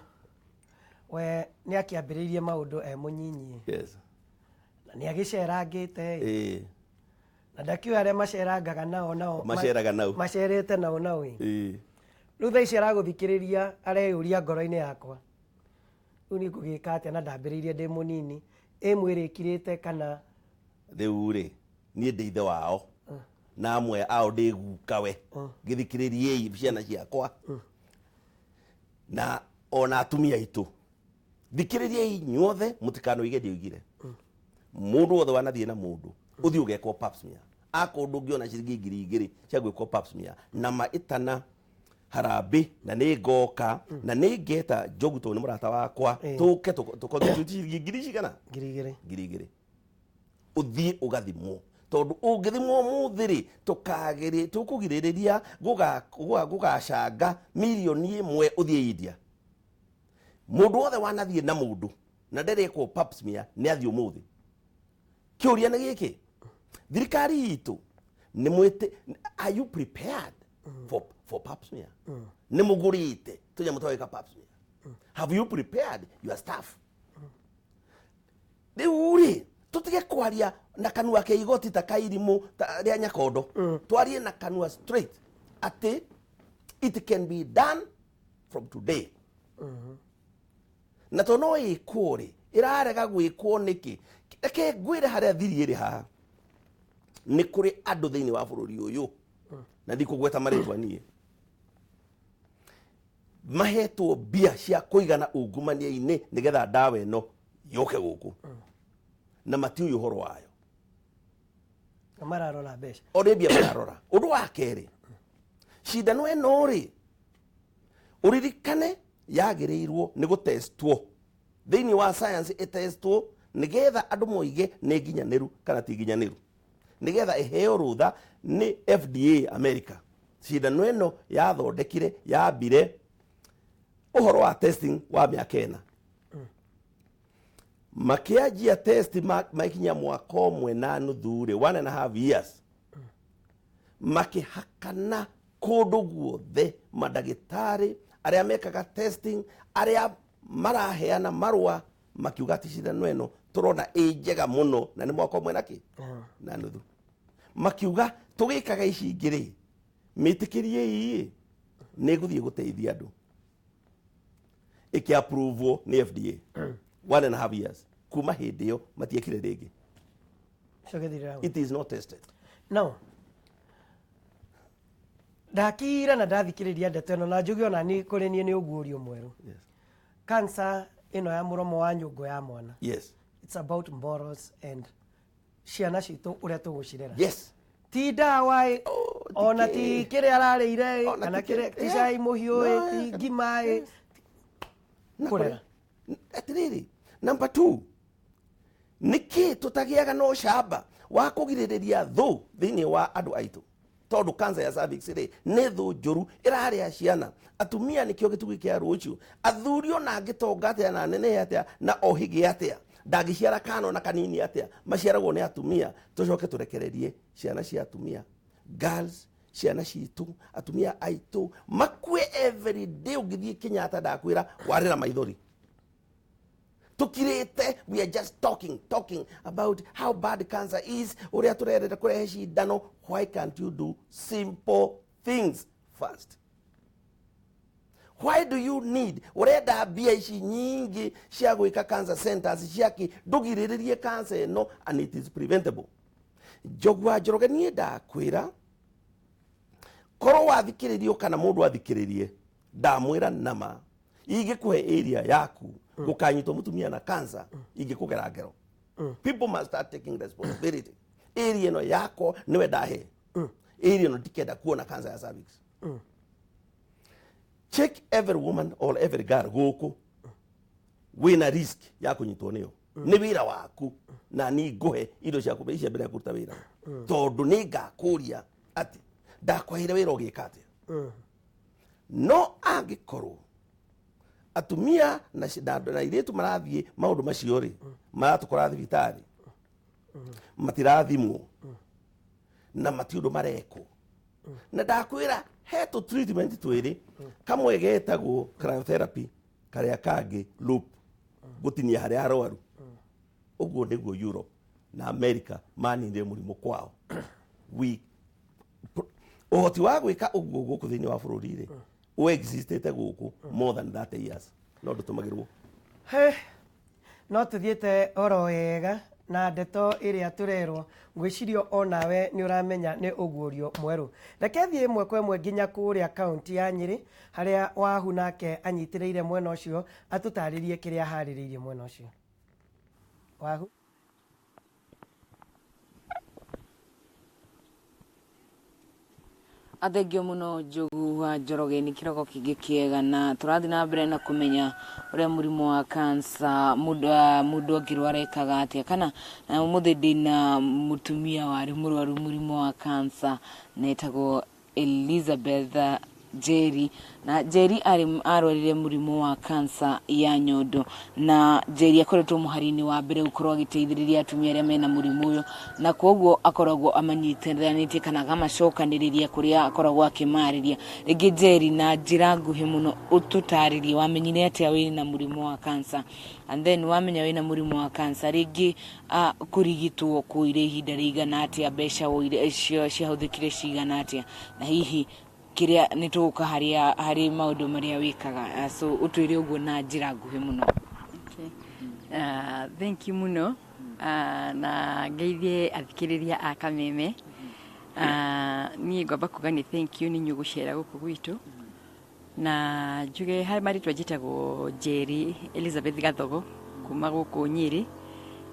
we ni akiambiririe maundu munyinyi yes na ni agicerangite na ndakiwa aria macerangaga nao macerete nao riu thaa ici araguthikiriria areyuria ngoro-ini yakwa riu ni ngugika atia na ndambiriirie ndi munini mwirikirite kana riu ri nie ndi ithe wao na amwe ao ndi guka we ngithikiririe ciana ciakwa na ona atumia itu thikiririe inyuothe mutikanoige ndigire mundu wothe wanathie na mundu uthi ugekwo pap smear akundu ngiona ciringi 2,000 cia gwikwo pap smear na maitana harambe na ni ngoka na ni ngeta Njogu ni murata wakwa tuke tukontribute ciringi 2,000 uthie ugathimwo tondu ungithimwo muthiri tukagiri tukugiririria gugacanga milioni 1 uthie India mundu wothe wanathie na mundu na nderekwo pap smear ni athie umuthi kiuria ni giki thirikari itu ni mwite are you prepared for pap smear ni mugurite tunya mutaweka pap smear have you prepared your staff riuri tutige kwaria na kanua ke igoti ta kairimu ria nyakondo twarie na kanua straight ati it can be done from today na to no ikuri irarega gwikwo niki eke gwire haria thiri iri ha ni kuri andu thiini wa bururi uyu na ndikugweta maritwa nie mahetwo bia cia kuigana ungumania-ini nigetha ndawa ino yoke guku na matiuyu horo wayo mararora besha ore bia mararora undu wa keri cindano ino ri uririkane yagirirwo ni gutestwo thiini wa science itestwo nigetha andu moige ni nginyaniru kana ti nginyaniru nigetha iheo rutha ni FDA America cindano ino yathondekire yambire uhoro wa testing wa miaka 4 makianjia test makinya mwaka umwe na nuthu ri 1.5 years makihakana kundu guothe madagitari aria mekaga testing aria maraheana marua makiuga ati cindano ino turona njega muno na ni mwaka umwe naki na nuthu makiuga tugikaga ici ingiri mitikirie ii ni guthie guteithia andu iki approve ni FDA 1.5 years kuma hindi yo matiekire ringi it is not tested no ndakira na ndathikiriria ndeto ino na njugi ona ni kuri nie ni ugurio mweru yes cancer ino ya muromo wa nyungu ya mwana yes it's about morals and ciana citu uria tugucirera yes ti dawa ona ti kire ararire kana kire ti cai muhiu ti ngima kurera atiriri number 2 niki tutagiaga no shamba wa kugiririria thu thiini wa andu aitu tondu kansa ya cervix ri ni thu njuru iraria ciana atumia nikio gitugi kia rucio athuri ona angitonga atia na nene atia na ohigi atia ndangiciara kano na kanini atia maciaragwo ni atumia tucoke turekererie ciana cia atumia girls ciana citu atumia aitu makue every day ugithie Kenyatta ndakwira warira maithori tukirete we are just talking about how bad cancer is uria turerete kurehe cindano. Why can't you do simple things first? Why do you need urenda mbia ici nyingi cia gwika cancer centers ciaki ndugiriririe cancer no and it is preventable? Jogwa Njoroge nie ndakwira korwo wathikiririo kana mundu athikiririe ndamwira nama ingikuhe area yaku gukanyitwo mutumia na cancer ingikugera ngero. People must start taking responsibility. Area no yako niwe ndahe area no ndikenda kuona cancer ya cervix. Check every woman or every girl guku wina risk ya kunyitwo niyo ni wira waku na ni nguhe indo cia kubeisha mbere ya kuruta wira tondu ni ngakuria ati ndakwahire wira ugikate no angikorwo atumia na shidado na iretu marathie maundu macio ri maratukora thibitari matirathimwo na matiundu mareko na ndakwira heto treatment twiri kamwe getagwo cryotherapy karia kangi loop gutinia haria arwaru uguo niguo Europe na America maninde murimu kwao we ohoti wa gwika uguo guku thiini wa bururi ri o existete guku more than 30 years no ndutumagirwo no tuthiete oro wega na ndeto iria turerwo ngwicirio onawe ni uramenya ni ugurio mweru. Reke thie imwe kwa imwe nginya kuria kaunti ya Nyeri haria wahu nake anyitiriire mwena ucio atutaririe kiria haririirie mwena ucio. Wahu athegio muno Njogu wa Njoroge ni kiroko kingi kiega na turathi na mbere na kumenya uria murimu wa cancer mundu ngirwara ikaga atia kana umuthi ndina mutumia wari murwaru murimu wa cancer netagwo Elizabeth Jerry na Jerry arwarire murimu wa cancer ya nyondo na Jerry akoretwo muharini wa mbere gukorwo agiteithiriria atumia aria mena murimu uyu na koguo akoragwo amanyitithanitie kana gamacokaniriria kuria akoragwo akimariria ringi Jerry na njira nguhi muno ututaririe wamenyire atia wina murimu wa cancer and then wamenya wina murimu wa cancer ringi kurigitwo kuire ihinda rigana atia mbeca woire icio ciahuthikire cigana atia na hihi kiria nituka hari maundu maria wikaga so utwire uguo na njira nguhi muno. Thank you muno na ngeithie athikiriria akameme ni ngomba kuga ni thank you ni nyugucera guku gwitu na njuge hari mari twajitagwo Jerry Elizabeth Gathogo kuma guku Nyeri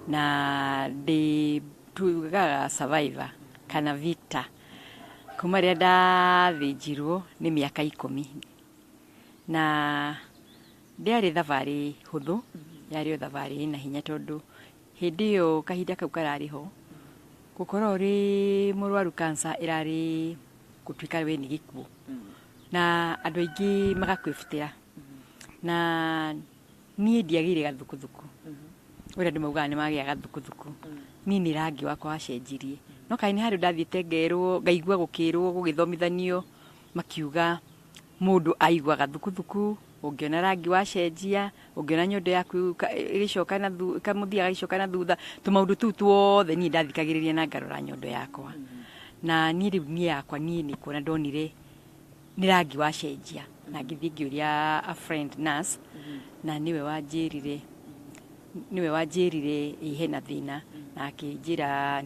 na de tugaga survivor kana victor kuma ria ndathinjirwo ni miaka 10 na ndiari thavari huthu yari thavari na hinya tondu hindi yo kahinda kau karari ho gukorwo ri murwaru cancer irari gutwika we ni gikuo na andu aingi magakwifutira na nie ndiagire gathukuthuku uria ndimauga ni magia gathukuthuku ni ni rangi wakwa wacenjirie no kai ni hari ndathiite ngerwo ngaigua gukirwo gugithomithanio makiuga mundu aigua gathukuthuku ungiona rangi wacenjia ungiona nyondo yaku igicoka na kamuthia gicoka na thutha tumaundu tu tuothe ni ndathikagiriria na ngarora nyondo yakwa na ni riu ni yakwa ni kuona ndonire ni rangi wacenjia na ngithii ngiuria a friend nurse na niwe wanjirire ihe na thina na akinjira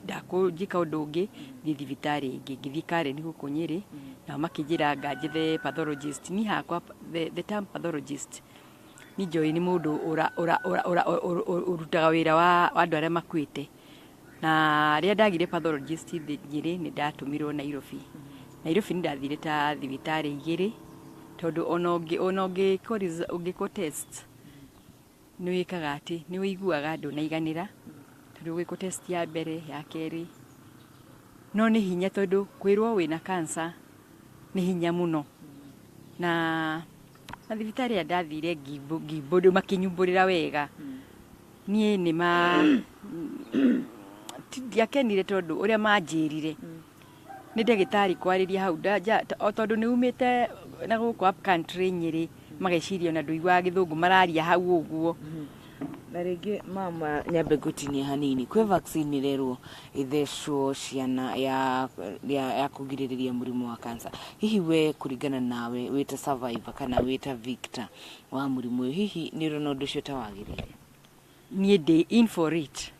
ndakujika undu ungi thi thibitari ingi ngithi kare ni guku Nyeri na makinjira nganjithe pathologist ni hakwa the term pathologist ni joy ni mundu urutaga wira wa andu aria makwite na ria ndagire pathologist thi Nyeri ni ndatumirwo Nairobi ni ndathire ta thibitari igiri tondu onongi ko test ni wikaga ati ni wiguaga andu na iganira tondu gwiko test ya mbere ya keri no nĩ hinya tondu kwirwo wina cancer nĩ hinya muno na thibitari ya ndathire ngibundu makinyumbũrĩra wega niĩ nĩ ndiakenire tondu ũrĩa manjĩrire nĩ ndagĩtarĩ kwarĩria hau tondu nĩ umĩte na gũkũ up country Nyĩrĩ mageciria na ndũigua gĩthũngũ mararia hau ũguo na rĩngĩ mama nyambe gũtinia hanini kwĩ vaccine rerwo ithecwo ciana ya kũgirĩrĩria mũrimũ wa cancer hihi we kũringana nawe wĩta survivor kana wĩta victor wa mũrimũ ũyũ hihi nĩ ũrona ũndũ ũcio ta wagĩrĩire niĩ ndĩ in for it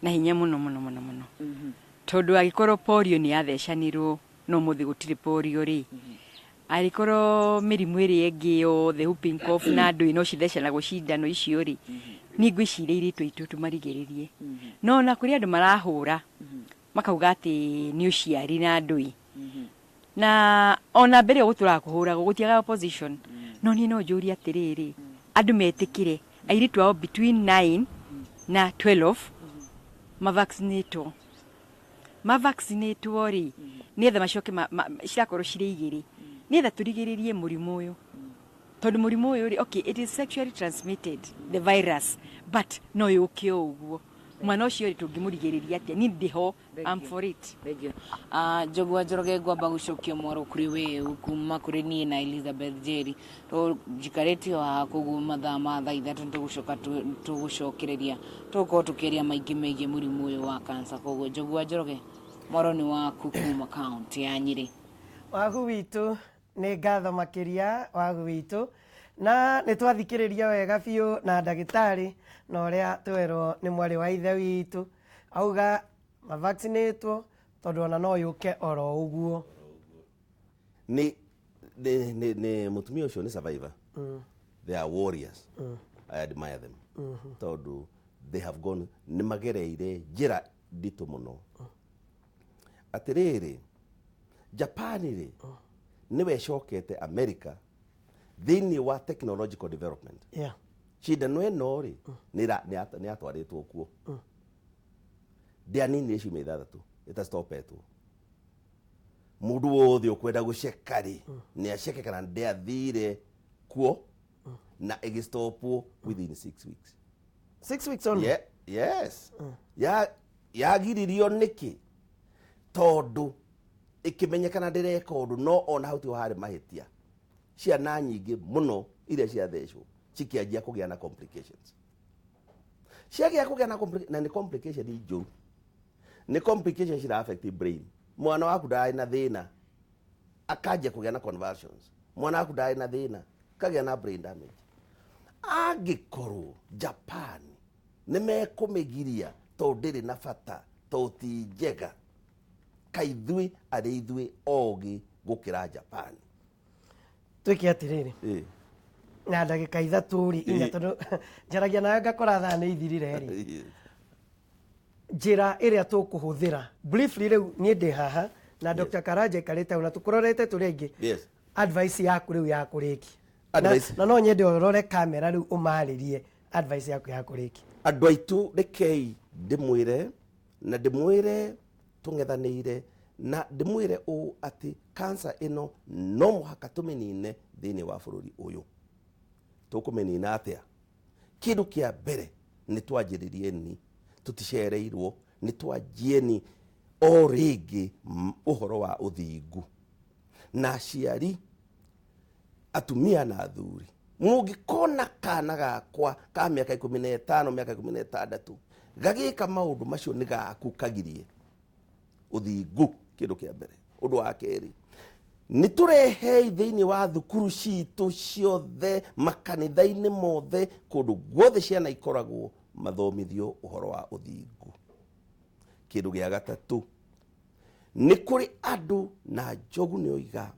na hinya muno tondu agĩkorwo polio nĩ yathecanirwo no mũthĩ gũtirĩ polio rĩ agĩkorwo mĩrimũ ĩrĩa ĩngĩ yothe whooping cough na ndũĩ no cithecanagwo cindano icio rĩ ni ngwĩciria iritũ itũ tũmarigĩrĩrie no na kũrĩ andũ marahũra makauga atĩ nĩ ũciari na ndũĩ na ona mbere gũtũraga kũhũragwo gũtiaga opposition no niĩ no njũrie atĩrĩrĩ andũ metĩkĩre airĩtu ao between 9 na 12 mavaccinatwo rĩ nĩgetha macoke cirakorwo cirĩ igĩrĩ nĩgetha tũrigĩrĩrie mũrimũ ũyũ tondu mũrimũ ũyũ rĩ okay it is sexually transmitted the virus but no yũke ũguo mwana ũcio rĩ tũngĩmũrigĩrĩria atĩa niĩ ndĩho I'm for it Njogua Njoroge ngwamba gũcokia mwaro kũrĩ we kuma kũrĩ niĩ na Elizabeth Jerry njikarĩte haha koguo mathaa ma thaa ithatũ tũgũcoka tũgũcokereria tũgũkorwo tũkĩaria maingĩ megiĩ mũrimũ ũyũ wa cancer koguo Njogua Njoroge mwaro nĩ waku kuma kaunti ya Nyĩrĩ wagu witũ nĩ ngatho makĩria wagu witũ na nĩ twathikĩrĩria wega biũ na ndagĩtarĩ na ũrĩa twerwo nĩ mwarĩ wa ithe witũ auga mavaccinatwo tondu ona no yũke oro ũguo nĩ mũtumia ũcio nĩ survivor they are warriors I admire them tondu they have gone nĩ magereire njĩra nditũ mũno atĩrĩrĩ Japan rĩ nĩwe cokete America thĩinĩ wa technological development cindano ĩno rĩ nĩ yatwarĩtwo kuo ndĩaninire ciumia ithathatũ ĩtacitopetwo mũndũ wothe ũkwenda gũceka rĩ nĩ aceke kana ndĩathire kuo na ĩgĩstopwo within 6 weeks 6 weeks only yes yagiririo nĩkĩ tondu ikimenyekana ndireka undu no ona hau ti harĩ mahĩtia ciana nyingĩ mũno iria ciathecwo cikianjia kũgĩa na complications ciagĩa kũgĩa na nĩ complication njũru nĩ complications cira affect brain mwana waku ndarĩ na thĩna akanjia kũgĩa na convulsions mwana waku ndarĩ na thĩna kagĩa na brain damage angĩkorwo Japan nĩ mekũmĩgiria tondũ ndĩrĩ na bata tondũ ti njega kaithui arĩ ithuĩ ogĩ gũkĩra Japan twĩke atĩrĩrĩ na ndagĩka ithatũ rĩ inya tondũ njaragia nawe ngakora thaa nĩ ithirire rĩ njĩra ĩrĩa tũkũhũthĩra briefly rĩu niĩ ndĩ haha na Dr. Karanja ikarĩte na tũkũrorete tũrĩ aingĩ advice yaku rĩu ya kũrĩki na no nyende ũrore kamera rĩu ũmarĩrie advice yaku ya kũrĩki andũ aitũ rekei ndĩmwĩre na ndĩmwĩre tũng'ethanĩire na ndĩmwĩre ũũ atĩ cancer ĩno no mũhaka tũmĩnine thĩinĩ wa bũrũri ũyũ tũkũmĩnina atĩa kĩndũ kĩa mbere nĩ twanjĩrĩrie ni tũticereirwo nĩ twanjieni o rĩngĩ ũhoro wa ũthingu na aciari atumia na athuri mũngĩkona kana gakwa ka mĩaka 15 mĩaka 16 gagĩka maũndũ macio nĩ gaku kagirie ũthingu kĩndũ kĩa mbere ũndũ wa kerĩ nĩ tũrehei thĩinĩ wa thukuru citũ ciothe makanitha-inĩ mothe kũndũ guothe ciana ikoragwo mathomithio ũhoro wa ũthingu kĩndũ gĩa gatatũ nĩ kũrĩ andũ na Njogu nĩ oiga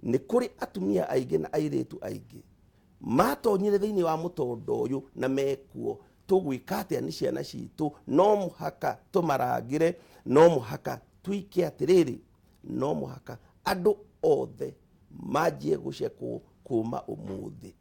nĩ kũrĩ atumia aingĩ na airĩtu aingĩ matonyire thĩinĩ wa mũtondo ũyũ na mekuo tũgwĩka atĩa nĩ ciana citũ no mũhaka tũmarangĩre no mũhaka tuike atĩrĩrĩ no mũhaka andũ othe manjie gũcekwo kuma ũmũthĩ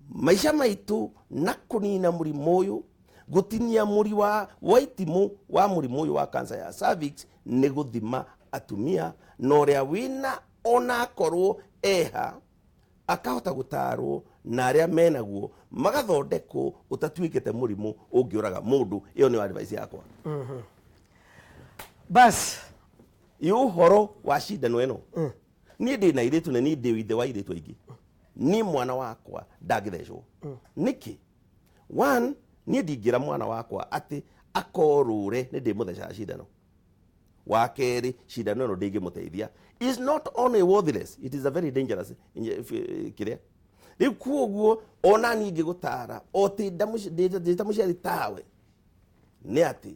maica maitũ na kũnina mũrimũ ũyũ gutinia muri wa itimu wa murimu uyu wa cancer ya cervix ni guthima atumia no ria wina ona korwo eha akahota gutarwo na aria menaguo magathondekwo utatuikite murimu ungiuraga mundu. Iyo ni advice yakwa. Bas uhoro wa cindano ino ni ndi na iritu na ni ndi withe wa iritu aingi ni mwana wakwa ndagithecwo niki one ni ndingira mwana wakwa ati akorure ni ndi mutheca cindano. Wa keri cindano ino ndingimuteithia is not only worthless, it is a very dangerous kiria riu kuoguo ona ningi gutara oti ndita muciari tawe ni ati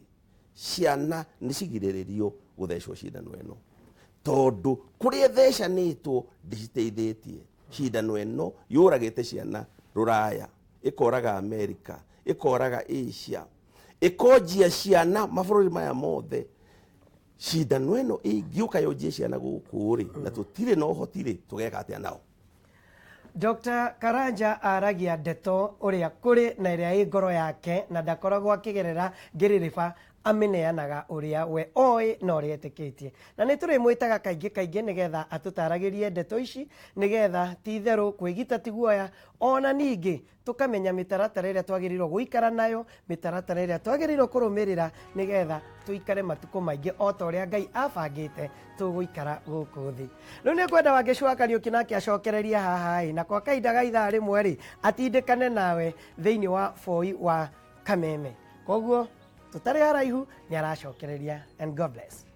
ciana ni cigiriririo guthecwo cindano ino tondu kuria thecanitwo ndiciteithitie. Cindano ino yuragite ciana Ruraya, ikoraga Amerika, ikoraga Asia, ikonjia ciana mabururi maya mothe. Cindano ino ingiuka yonjie ciana guku ri na tutire no hotire tugeka atia nao. Dr. Karanja aragia ndeto uria kuri na iria i ngoro yake na ndakoragwo akigerera ngiririba ameneanaga uria we oi na uria etikitie na ni turi mwitaga kaingi nigetha atutaragirie ndeto ici nigetha titheru kwigita tiguoya ona ningi tukamenya mitaratara iria twagirirwo guikara nayo, mitaratara iria twagirirwo kurumirira nigetha tuikare matuko maingi ota uria Ngai abangite tuguikara guku thi. Riu ni kwenda wangicua Kariuki nake acokereria haha na kwa kainda ga ithaa rimwe ri atindikane nawe thiini wa foi wa Kameme. Koguo tutari haraihu ni aracokereria, and God bless.